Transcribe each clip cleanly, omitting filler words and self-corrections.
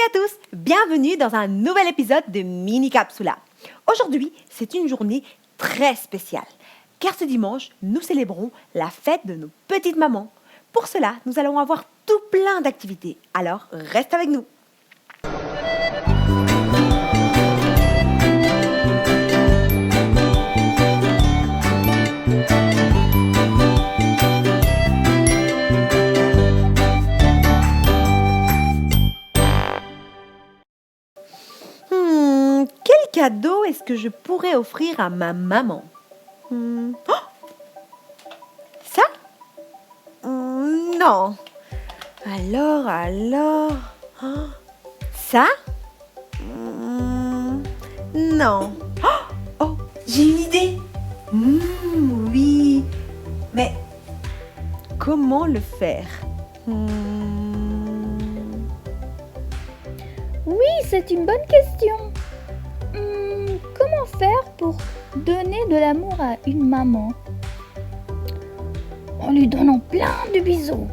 à tous, bienvenue dans un nouvel épisode de Mini Capsula. Aujourd'hui, c'est une journée très spéciale, car ce dimanche, nous célébrons la fête de nos petites mamans. Pour cela, nous allons avoir tout plein d'activités, alors reste avec nous. Quel cadeau est-ce que je pourrais offrir à ma maman? Oh, ça? Non. Alors... Oh, ça? Non. Oh, j'ai une idée. Oui. Mais comment le faire? Oui, c'est une bonne question. Comment faire pour donner de l'amour à une maman? En lui donnant plein de bisous.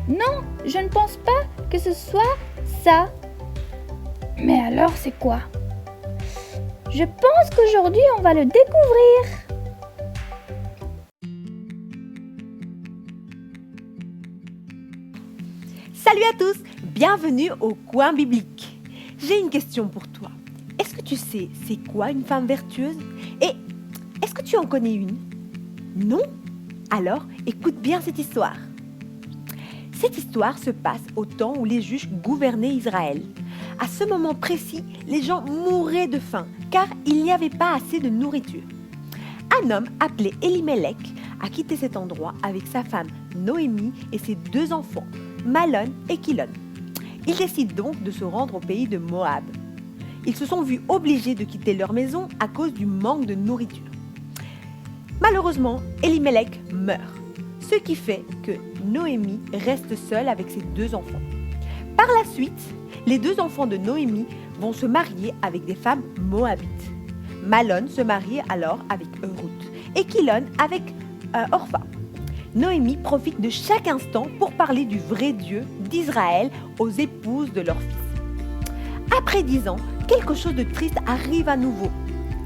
Non, je ne pense pas que ce soit ça. Mais alors, c'est quoi? Je pense qu'aujourd'hui, on va le découvrir. Salut à tous, bienvenue au coin biblique. J'ai une question pour toi. Est-ce que tu sais c'est quoi une femme vertueuse? Et est-ce que tu en connais une? Non? Alors, écoute bien cette histoire. Cette histoire se passe au temps où les juges gouvernaient Israël. À ce moment précis, les gens mouraient de faim car il n'y avait pas assez de nourriture. Un homme appelé Elimelech a quitté cet endroit avec sa femme Noémie et ses deux enfants, Malon et Kilon. Ils décident donc de se rendre au pays de Moab. Ils se sont vus obligés de quitter leur maison à cause du manque de nourriture. Malheureusement, Elimelech meurt, ce qui fait que Noémie reste seule avec ses deux enfants. Par la suite, les deux enfants de Noémie vont se marier avec des femmes moabites. Malon se marie alors avec Ruth et Kilon avec Orpha. Noémie profite de chaque instant pour parler du vrai Dieu d'Israël aux épouses de leurs fils. Après 10 ans, quelque chose de triste arrive à nouveau.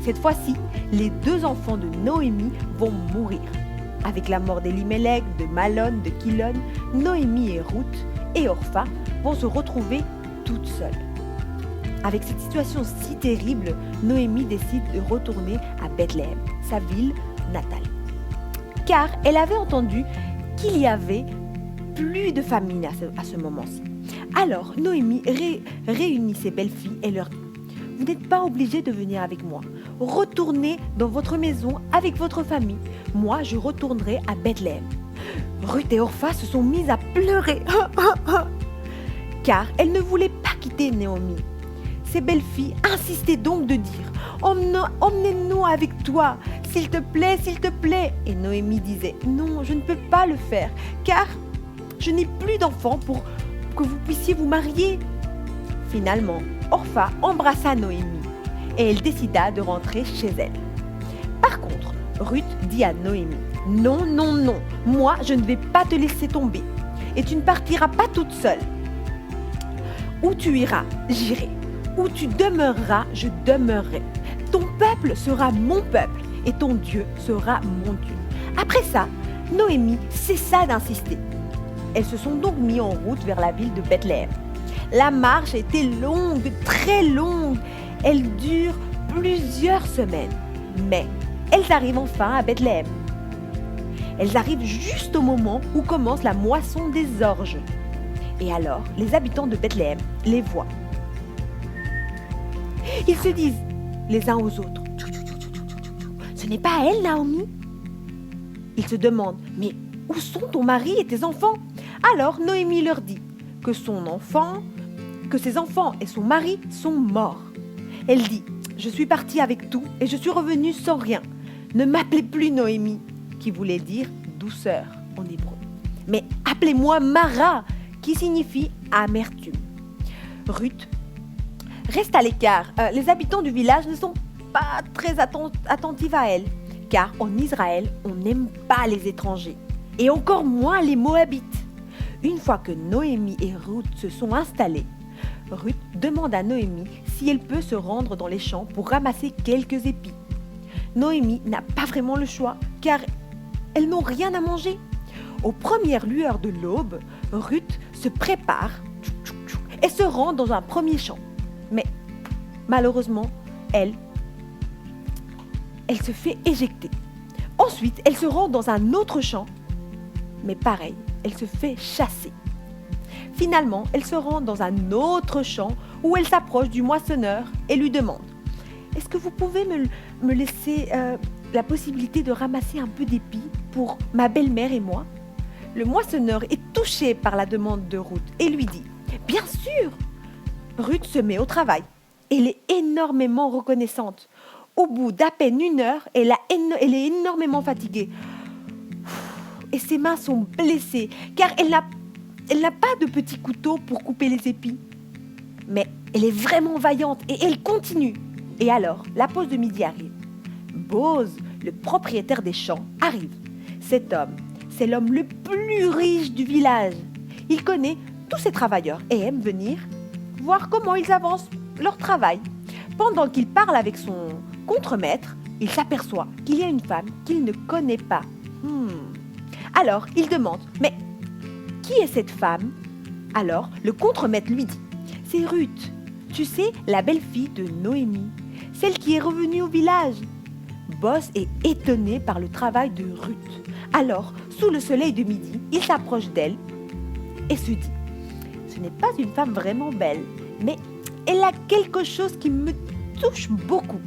Cette fois-ci, les deux enfants de Noémie vont mourir. Avec la mort d'Elimelech, de Malon, de Kilon, Noémie et Ruth et Orpha vont se retrouver toutes seules. Avec cette situation si terrible, Noémie décide de retourner à Bethléem, sa ville natale. Car elle avait entendu qu'il y avait plus de famine à ce moment-ci. Alors Noémie réunit ses belles-filles et leur dit « Vous n'êtes pas obligés de venir avec moi. Retournez dans votre maison avec votre famille. Moi, je retournerai à Bethléem. » Ruth et Orpha se sont mises à pleurer car elles ne voulaient pas quitter Noémie. Ces belles-filles insistaient donc de dire « Emmenez-nous avec toi, s'il te plaît, s'il te plaît !» Et Noémie disait « Non, je ne peux pas le faire, car je n'ai plus d'enfants pour que vous puissiez vous marier. » Finalement, Orpha embrassa Noémie et elle décida de rentrer chez elle. Par contre, Ruth dit à Noémie « Non, non, non, moi je ne vais pas te laisser tomber et tu ne partiras pas toute seule. Où tu iras, j'irai. Où tu demeureras, je demeurerai. Ton peuple sera mon peuple et ton Dieu sera mon Dieu. » Après ça, Noémie cessa d'insister. Elles se sont donc mis en route vers la ville de Bethléem. La marche était longue, très longue. Elle dure plusieurs semaines. Mais elles arrivent enfin à Bethléem. Elles arrivent juste au moment où commence la moisson des orges. Et alors, les habitants de Bethléem les voient. Ils se disent les uns aux autres « Ce n'est pas elle, Naomi ?» Ils se demandent « Mais où sont ton mari et tes enfants ?» Alors Noémie leur dit que ses enfants et son mari sont morts. Elle dit « Je suis partie avec tout et je suis revenue sans rien. Ne m'appelez plus Noémie » qui voulait dire douceur en hébreu. Mais appelez-moi Mara qui signifie amertume. Ruth reste à l'écart. Les habitants du village ne sont pas très attentifs à elle, car en Israël, on n'aime pas les étrangers, et encore moins les Moabites. Une fois que Noémie et Ruth se sont installées, Ruth demande à Noémie si elle peut se rendre dans les champs pour ramasser quelques épis. Noémie n'a pas vraiment le choix car elles n'ont rien à manger. Aux premières lueurs de l'aube, Ruth se prépare et se rend dans un premier champ. Mais malheureusement, elle se fait éjecter. Ensuite, elle se rend dans un autre champ. Mais pareil, elle se fait chasser. Finalement, elle se rend dans un autre champ où elle s'approche du moissonneur et lui demande « Est-ce que vous pouvez me laisser la possibilité de ramasser un peu d'épis pour ma belle-mère et moi ?» Le moissonneur est touché par la demande de Ruth et lui dit « Bien sûr !» Ruth se met au travail. Elle est énormément reconnaissante. Au bout d'à peine 1 heure, elle est énormément fatiguée. Et ses mains sont blessées car elle n'a pas de petit couteau pour couper les épis. Mais elle est vraiment vaillante et elle continue. Et alors, la pause de midi arrive. Boz, le propriétaire des champs, arrive. Cet homme, c'est l'homme le plus riche du village. Il connaît tous ses travailleurs et aime venir voir comment ils avancent leur travail. Pendant qu'il parle avec son contremaître, il s'aperçoit qu'il y a une femme qu'il ne connaît pas. Alors, il demande « Mais qui est cette femme ?» Alors, le contremaître lui dit « C'est Ruth, tu sais, la belle-fille de Noémie, celle qui est revenue au village. » Boz est étonné par le travail de Ruth. Alors, sous le soleil de midi, il s'approche d'elle et se dit « Ce n'est pas une femme vraiment belle, mais elle a quelque chose qui me touche beaucoup. »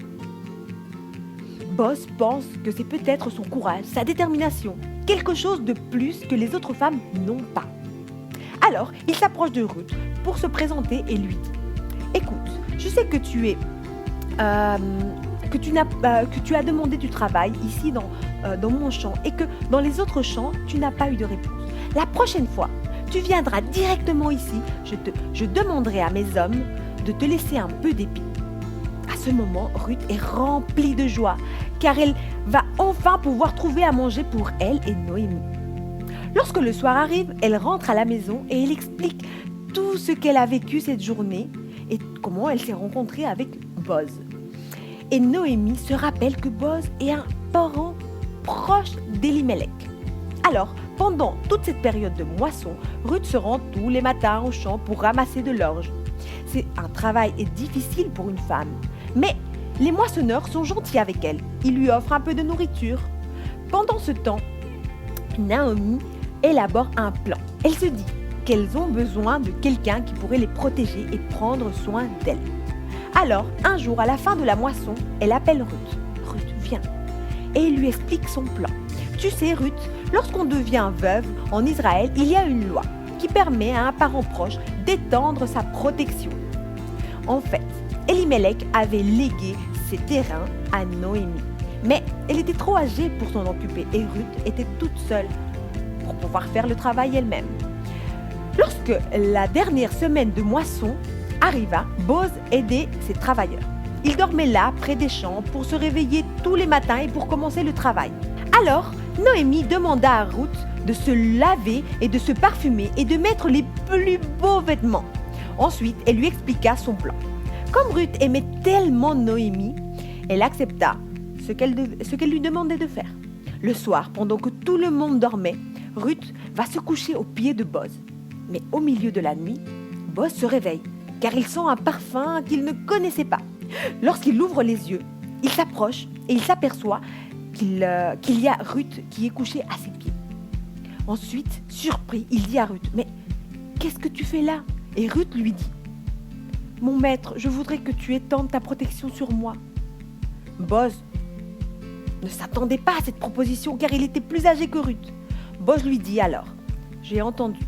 Boz pense que c'est peut-être son courage, sa détermination, quelque chose de plus que les autres femmes n'ont pas. Alors, il s'approche de Ruth pour se présenter et lui dit « Écoute, je sais que tu as demandé du travail ici dans mon champ et que dans les autres champs, tu n'as pas eu de réponse. La prochaine fois, tu viendras directement ici, je demanderai à mes hommes de te laisser un peu d'épis. » À ce moment, Ruth est remplie de joie, car elle va enfin pouvoir trouver à manger pour elle et Noémie. Lorsque le soir arrive, elle rentre à la maison et elle explique tout ce qu'elle a vécu cette journée et comment elle s'est rencontrée avec Boz. Et Noémie se rappelle que Boz est un parent proche d'Elimelech. Alors, pendant toute cette période de moisson, Ruth se rend tous les matins au champ pour ramasser de l'orge. C'est un travail difficile pour une femme, mais les moissonneurs sont gentils avec elle. Ils lui offrent un peu de nourriture. Pendant ce temps, Naomi élabore un plan. Elle se dit qu'elles ont besoin de quelqu'un qui pourrait les protéger et prendre soin d'elles. Alors, un jour, à la fin de la moisson, elle appelle Ruth. Ruth, viens. Et elle lui explique son plan. Tu sais, Ruth, lorsqu'on devient veuve en Israël, il y a une loi qui permet à un parent proche d'étendre sa protection. En fait, Elimelech avait légué ses terrains à Noémie. Mais elle était trop âgée pour s'en occuper et Ruth était toute seule pour pouvoir faire le travail elle-même. Lorsque la dernière semaine de moisson arriva, Boz aidait ses travailleurs. Il dormait là, près des champs, pour se réveiller tous les matins et pour commencer le travail. Alors, Noémie demanda à Ruth de se laver et de se parfumer et de mettre les plus beaux vêtements. Ensuite, elle lui expliqua son plan. Comme Ruth aimait tellement Noémie, elle accepta ce qu'elle lui demandait de faire. Le soir, pendant que tout le monde dormait, Ruth va se coucher aux pieds de Boz. Mais au milieu de la nuit, Boz se réveille, car il sent un parfum qu'il ne connaissait pas. Lorsqu'il ouvre les yeux, il s'approche et il s'aperçoit qu'il y a Ruth qui est couchée à ses pieds. Ensuite, surpris, il dit à Ruth, « Mais qu'est-ce que tu fais là ?» Et Ruth lui dit, « Mon maître, je voudrais que tu étendes ta protection sur moi. » Boz ne s'attendait pas à cette proposition car il était plus âgé que Ruth. Boz lui dit alors, « J'ai entendu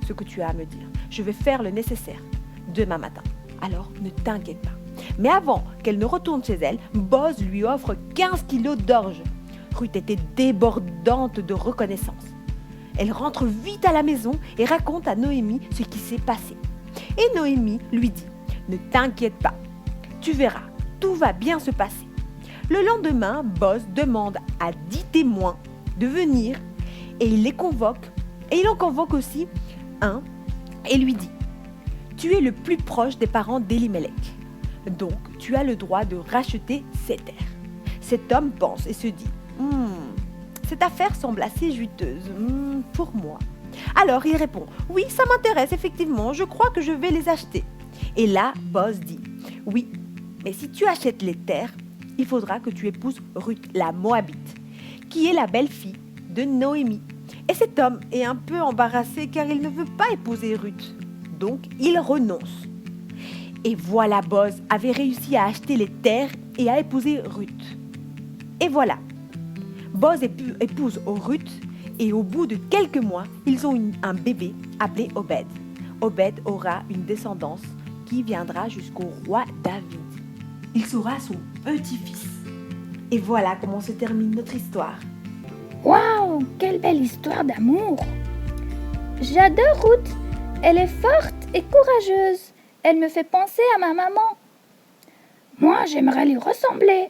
ce que tu as à me dire. Je vais faire le nécessaire demain matin. Alors ne t'inquiète pas. » Mais avant qu'elle ne retourne chez elle, Boz lui offre 15 kilos d'orge. Ruth était débordante de reconnaissance. Elle rentre vite à la maison et raconte à Noémie ce qui s'est passé. Et Noémie lui dit, « Ne t'inquiète pas, tu verras, tout va bien se passer. » Le lendemain, Boz demande à 10 témoins de venir et il les convoque. Et il en convoque aussi 1 et lui dit: tu es le plus proche des parents d'Elimelech, donc tu as le droit de racheter ces terres. Cet homme pense et se dit: cette affaire semble assez juteuse pour moi. Alors il répond: oui, ça m'intéresse effectivement, je crois que je vais les acheter. Et là, Boz dit: oui, mais si tu achètes les terres, il faudra que tu épouses Ruth, la Moabite, qui est la belle-fille de Noémie. Et cet homme est un peu embarrassé car il ne veut pas épouser Ruth. Donc il renonce. Et voilà, Boz avait réussi à acheter les terres et à épouser Ruth. Et voilà, Boz épouse Ruth et au bout de quelques mois, ils ont un bébé appelé Obed. Obed aura une descendance qui viendra jusqu'au roi David. Il sera son petit-fils. Et voilà comment se termine notre histoire. Waouh, quelle belle histoire d'amour! J'adore Ruth. Elle est forte et courageuse. Elle me fait penser à ma maman. Moi, j'aimerais lui ressembler.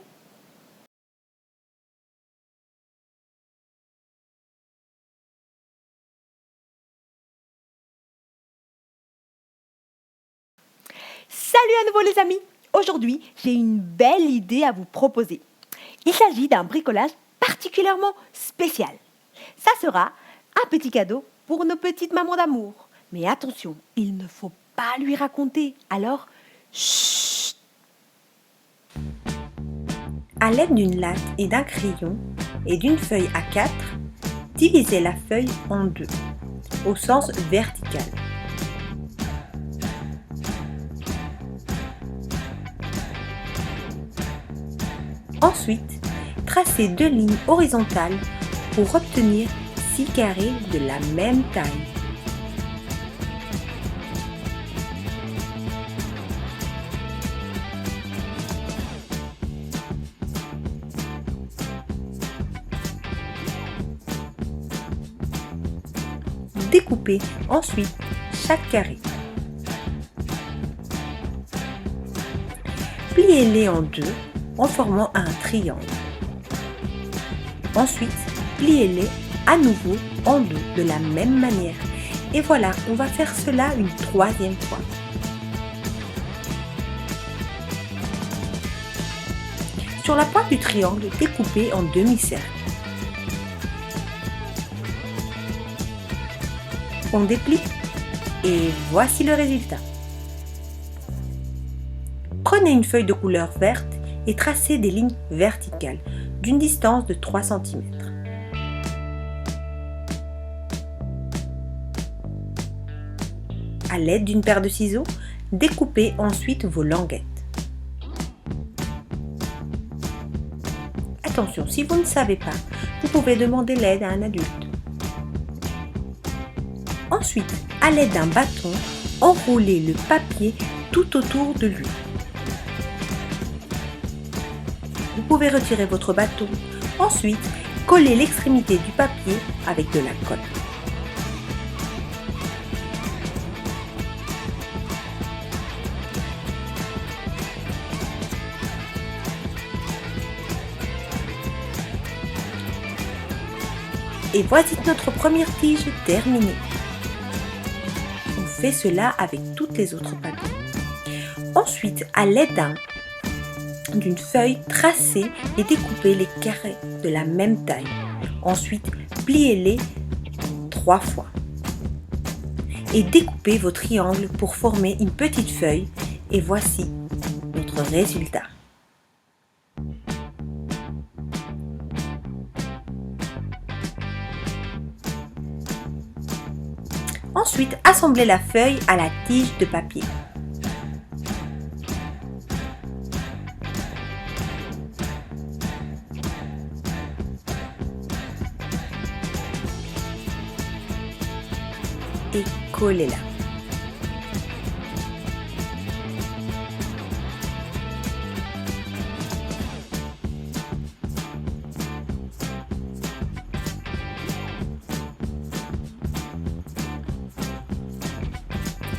Salut à nouveau les amis! Aujourd'hui, j'ai une belle idée à vous proposer. Il s'agit d'un bricolage particulièrement spécial. Ça sera un petit cadeau pour nos petites mamans d'amour. Mais attention, il ne faut pas lui raconter. Alors, chut! À l'aide d'une latte et d'un crayon et d'une feuille A4, divisez la feuille en deux, au sens vertical. Ensuite, tracez deux lignes horizontales pour obtenir 6 carrés de la même taille. Découpez ensuite chaque carré. Pliez-les en deux en formant un triangle. Ensuite, pliez-les à nouveau en deux de la même manière. Et voilà, on va faire cela une troisième fois. Sur la pointe du triangle, découpez en demi-cercle. On déplie et voici le résultat. Prenez une feuille de couleur verte et tracez des lignes verticales d'une distance de 3 cm. À l'aide d'une paire de ciseaux, découpez ensuite vos languettes. Attention, si vous ne savez pas, vous pouvez demander l'aide à un adulte. Ensuite, à l'aide d'un bâton, enroulez le papier tout autour de lui. Vous pouvez retirer votre bâton. Ensuite, collez l'extrémité du papier avec de la colle. Et voici notre première tige terminée. On fait cela avec toutes les autres papiers. Ensuite, à l'aide d'une feuille, tracez et découpez les carrés de la même taille. Ensuite, pliez-les 3 fois. Et découpez vos triangles pour former une petite feuille. Et voici notre résultat. Ensuite, assemblez la feuille à la tige de papier. Et collez-la.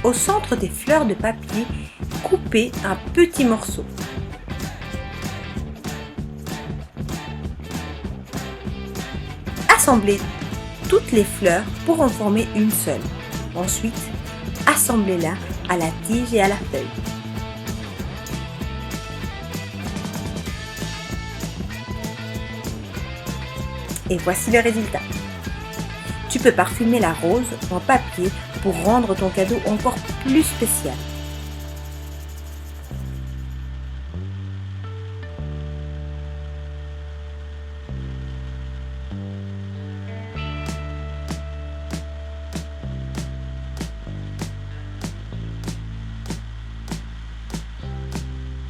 Au centre des fleurs de papier, coupez un petit morceau. Assemblez toutes les fleurs pour en former une seule. Ensuite, assemblez-la à la tige et à la feuille. Et voici le résultat. Tu peux parfumer la rose en papier pour rendre ton cadeau encore plus spécial.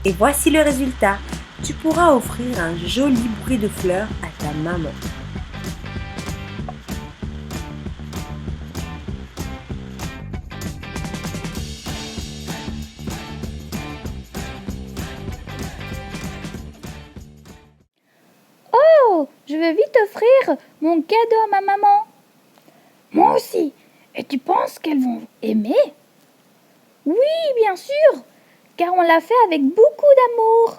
Et voici le résultat. Tu pourras offrir un joli bouquet de fleurs à ta maman. Oh, je vais vite offrir mon cadeau à ma maman. Moi aussi. Et tu penses qu'elles vont aimer? Oui, bien sûr, car on l'a fait avec beaucoup d'amour.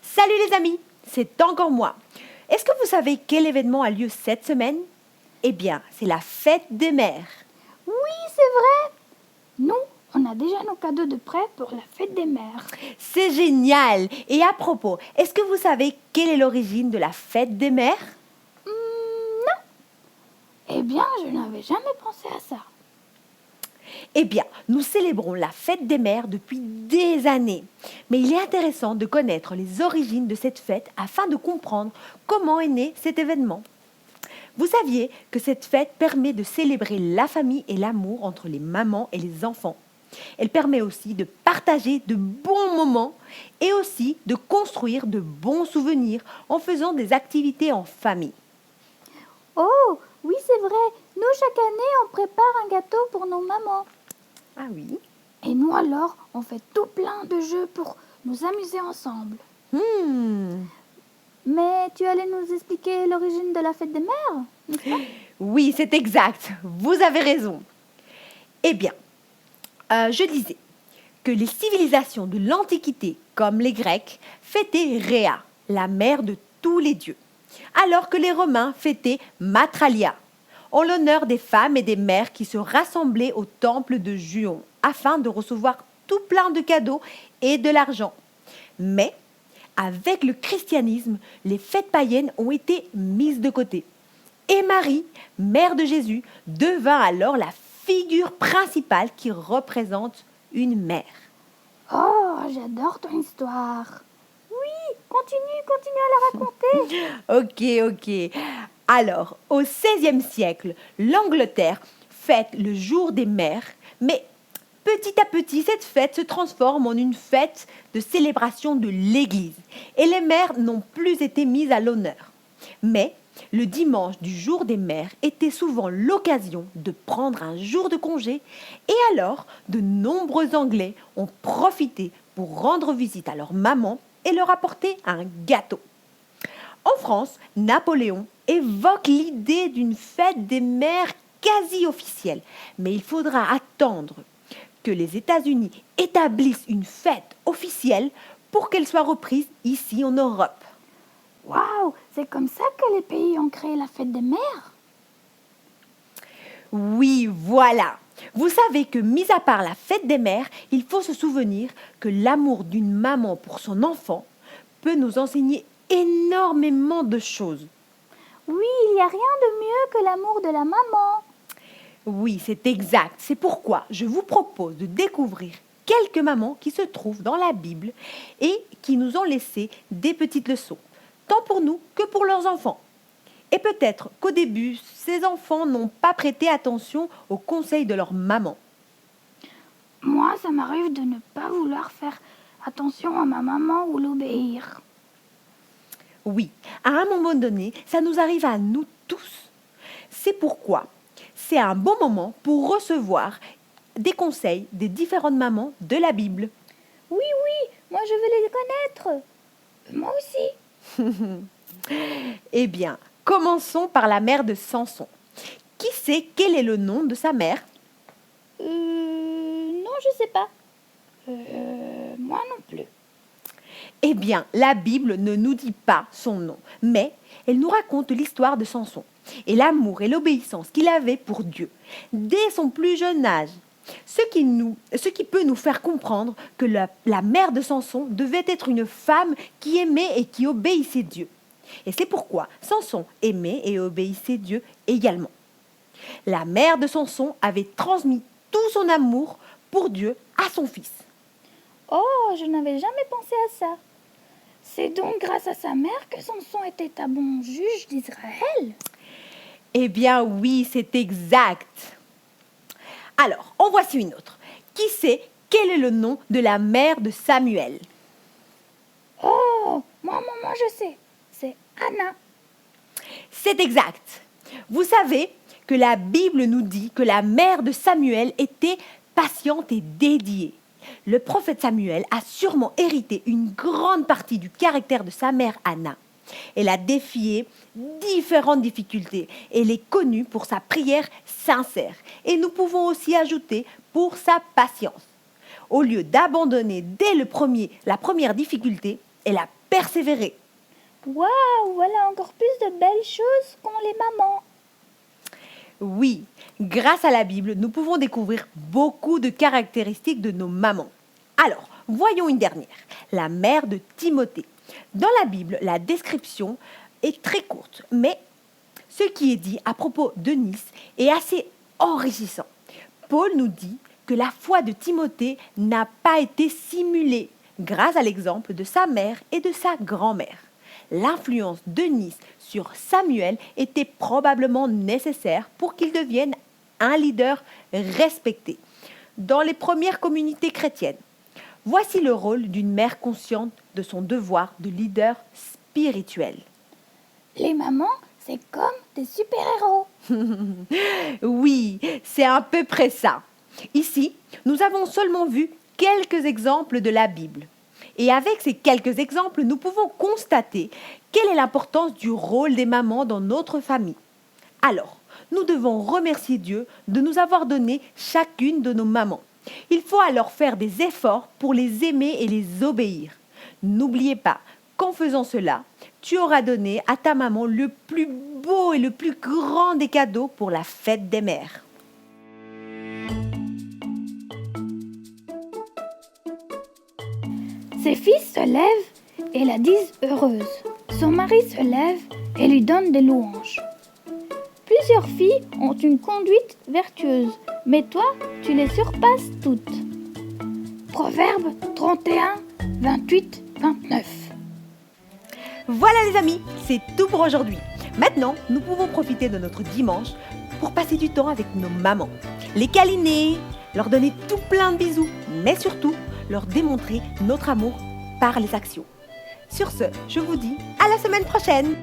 Salut les amis, c'est encore moi. Est-ce que vous savez quel événement a lieu cette semaine? Eh bien, c'est la fête des mères. Oui, c'est vrai. Nous, on a déjà nos cadeaux de prêt pour la fête des mères. C'est génial! Et à propos, est-ce que vous savez quelle est l'origine de la fête des mères? Non. Eh bien, je n'avais jamais pensé à ça. Eh bien, nous célébrons la fête des mères depuis des années. Mais il est intéressant de connaître les origines de cette fête afin de comprendre comment est né cet événement. Vous saviez que cette fête permet de célébrer la famille et l'amour entre les mamans et les enfants. Elle permet aussi de partager de bons moments et aussi de construire de bons souvenirs en faisant des activités en famille. Oh, oui, c'est vrai. Nous, chaque année, on prépare un gâteau pour nos mamans. Ah oui? Et nous, alors, on fait tout plein de jeux pour nous amuser ensemble. Mais tu allais nous expliquer l'origine de la fête des mères, n'est-ce pas? Oui, c'est exact. Vous avez raison. Eh bien, je disais que les civilisations de l'Antiquité, comme les Grecs, fêtaient Rhea, la mère de tous les dieux, alors que les Romains fêtaient Matralia, en l'honneur des femmes et des mères qui se rassemblaient au temple de Juon, afin de recevoir tout plein de cadeaux et de l'argent. Mais, avec le christianisme, les fêtes païennes ont été mises de côté. Et Marie, mère de Jésus, devint alors la figure principale qui représente une mère. Oh, j'adore ton histoire. Oui, continue à la raconter. Ok. Alors, au XVIe siècle, l'Angleterre fête le jour des mères, mais petit à petit, cette fête se transforme en une fête de célébration de l'Église. Et les mères n'ont plus été mises à l'honneur. Mais le dimanche du jour des mères était souvent l'occasion de prendre un jour de congé. Et alors, de nombreux Anglais ont profité pour rendre visite à leur maman et leur apporter un gâteau. En France, Napoléon évoque l'idée d'une fête des mères quasi officielle. Mais il faudra attendre que les États-Unis établissent une fête officielle pour qu'elle soit reprise ici en Europe. Waouh, c'est comme ça que les pays ont créé la fête des mères? Oui, voilà. Vous savez que, mis à part la fête des mères, il faut se souvenir que l'amour d'une maman pour son enfant peut nous enseigner énormément de choses. Oui, il n'y a rien de mieux que l'amour de la maman. Oui, c'est exact. C'est pourquoi je vous propose de découvrir quelques mamans qui se trouvent dans la Bible et qui nous ont laissé des petites leçons, tant pour nous que pour leurs enfants. Et peut-être qu'au début, ces enfants n'ont pas prêté attention aux conseils de leur maman. Moi, ça m'arrive de ne pas vouloir faire attention à ma maman ou l'obéir. Oui, à un moment donné, ça nous arrive à nous tous. C'est pourquoi c'est un bon moment pour recevoir des conseils des différentes mamans de la Bible. Oui, moi je veux les connaître. Moi aussi. Eh bien, commençons par la mère de Samson. Qui sait quel est le nom de sa mère? Non, je sais pas. Moi non plus. Eh bien, la Bible ne nous dit pas son nom, mais elle nous raconte l'histoire de Samson et l'amour et l'obéissance qu'il avait pour Dieu dès son plus jeune âge. Ce qui peut nous faire comprendre que la mère de Samson devait être une femme qui aimait et qui obéissait Dieu. Et c'est pourquoi Samson aimait et obéissait Dieu également. La mère de Samson avait transmis tout son amour pour Dieu à son fils. Oh, je n'avais jamais pensé à ça. C'est donc grâce à sa mère que Samson était un bon juge d'Israël? Eh bien oui, c'est exact. Alors, en voici une autre. Qui sait quel est le nom de la mère de Samuel? Oh, moi, je sais. C'est Anna. C'est exact. Vous savez que la Bible nous dit que la mère de Samuel était patiente et dédiée. Le prophète Samuel a sûrement hérité une grande partie du caractère de sa mère Anna. Elle a défié différentes difficultés. Elle est connue pour sa prière sincère. Et nous pouvons aussi ajouter pour sa patience. Au lieu d'abandonner dès la première difficulté, elle a persévéré. Waouh, voilà encore plus de belles choses qu'ont les mamans. Oui, grâce à la Bible, nous pouvons découvrir beaucoup de caractéristiques de nos mamans. Alors, voyons une dernière, la mère de Timothée. Dans la Bible, la description est très courte, mais ce qui est dit à propos de Nice est assez enrichissant. Paul nous dit que la foi de Timothée n'a pas été simulée grâce à l'exemple de sa mère et de sa grand-mère. L'influence de Nice sur Samuel était probablement nécessaire pour qu'il devienne un leader respecté dans les premières communautés chrétiennes. Voici le rôle d'une mère consciente de son devoir de leader spirituel. Les mamans, c'est comme des super-héros. Oui, c'est à peu près ça. Ici, nous avons seulement vu quelques exemples de la Bible. Et avec ces quelques exemples, nous pouvons constater quelle est l'importance du rôle des mamans dans notre famille. Alors, nous devons remercier Dieu de nous avoir donné chacune de nos mamans. Il faut alors faire des efforts pour les aimer et les obéir. N'oubliez pas qu'en faisant cela, tu auras donné à ta maman le plus beau et le plus grand des cadeaux pour la fête des mères. Ses fils se lèvent et la disent heureuse. Son mari se lève et lui donne des louanges. Plusieurs filles ont une conduite vertueuse, mais toi, tu les surpasses toutes. Proverbe 31, 28, 29. Voilà les amis, c'est tout pour aujourd'hui. Maintenant, nous pouvons profiter de notre dimanche pour passer du temps avec nos mamans. Les câliner, leur donner tout plein de bisous, mais surtout leur démontrer notre amour par les actions. Sur ce, je vous dis à la semaine prochaine.